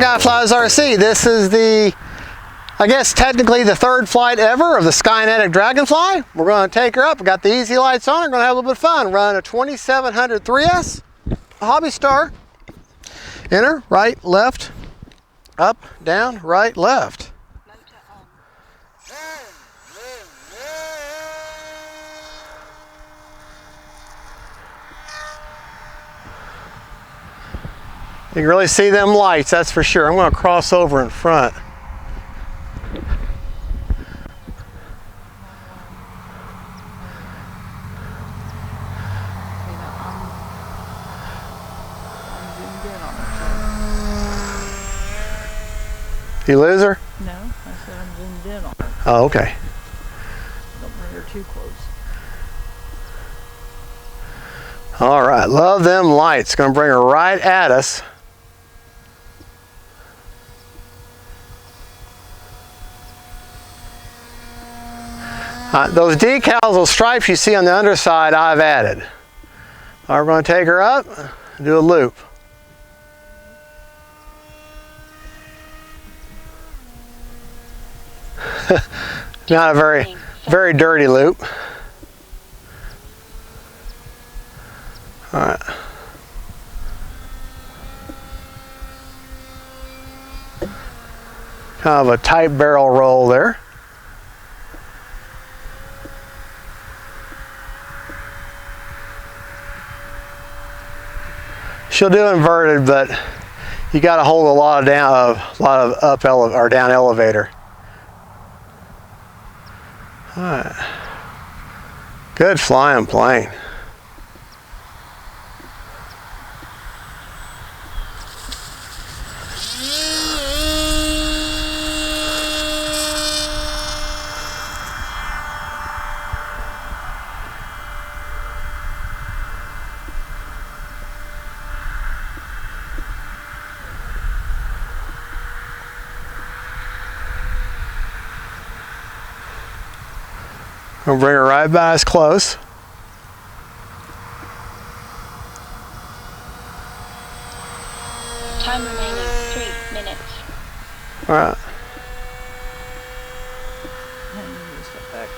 Dragonflies RC. This is the, I guess technically the third flight ever of the SKYNETIC Dragonfly. We're going to take her up. We got the easy lights on. We're going to have a little bit of fun. Run a 2700 3S, a Hobby Star. Enter, right, left, up, down, right, left. You can really see them lights, that's for sure. I'm going to cross over in front. You lose her? No, I said I'm zoomed in on her. Oh, okay. Don't bring her too close. All right, love them lights. Going to bring her right at us. Those decals, those stripes you see on the underside, I've added. All right, we're going to take her up, do a loop. Not a very dirty loop. All right. Kind of a tight barrel roll there. She'll do inverted, but you got to hold a lot of up or down elevator. All right. Good flying plane. We'll bring her right by us close. Time remaining 3 minutes. All right. Step back.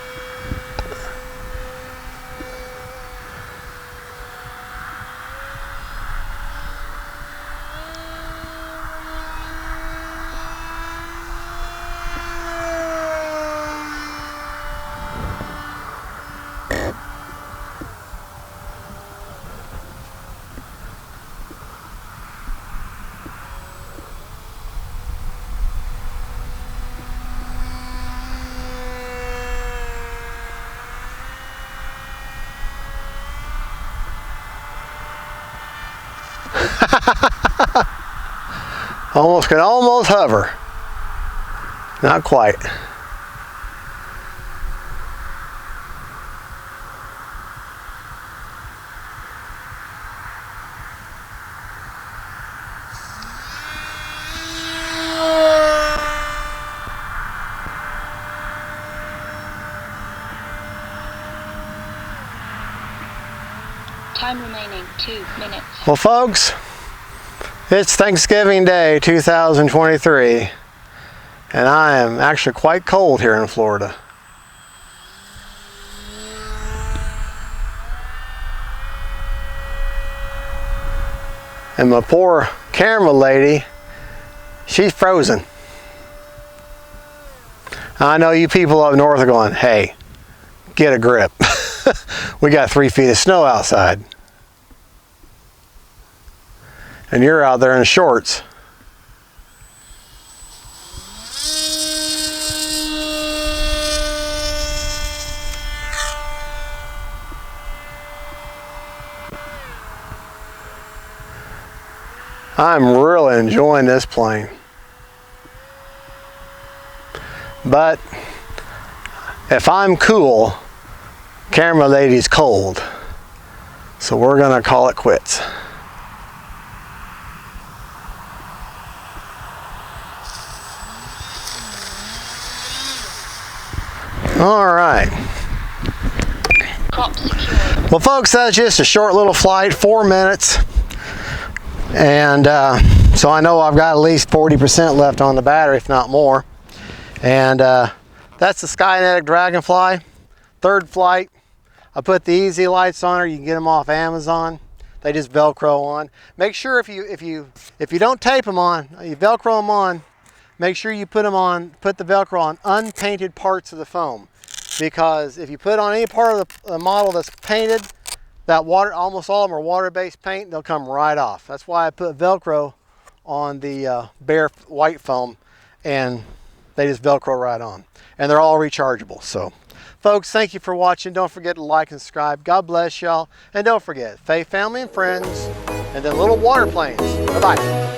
Can almost hover. Not quite. Time remaining 2 minutes. Well, folks, it's Thanksgiving Day 2023, and I am actually quite cold here in Florida. And my poor camera lady, she's frozen. I know you people up north are going, hey, get a grip. We got 3 feet of snow outside. And you're out there in shorts. I'm really enjoying this plane. But if I'm cool, camera lady's cold. So we're gonna call it quits. All right. Crop secured. Well, folks, that's just a short little flight, 4 minutes. And so I know I've got at least 40% left on the battery, if not more. And that's the SKYNETIC Dragonfly, third flight. I put the easy lights on her. You can get them off Amazon. They just Velcro on. Make sure if you don't tape them on, you Velcro them on. Make sure you put the Velcro on unpainted parts of the foam, because if you put on any part of the model that's painted, that water, almost all of them are water-based paint, they'll come right off. That's why I put Velcro on the bare white foam, and they just Velcro right on. And they're all rechargeable. So, folks, thank you for watching. Don't forget to like and subscribe. God bless y'all. And don't forget, faith, family, and friends, and then little water planes. Bye-bye.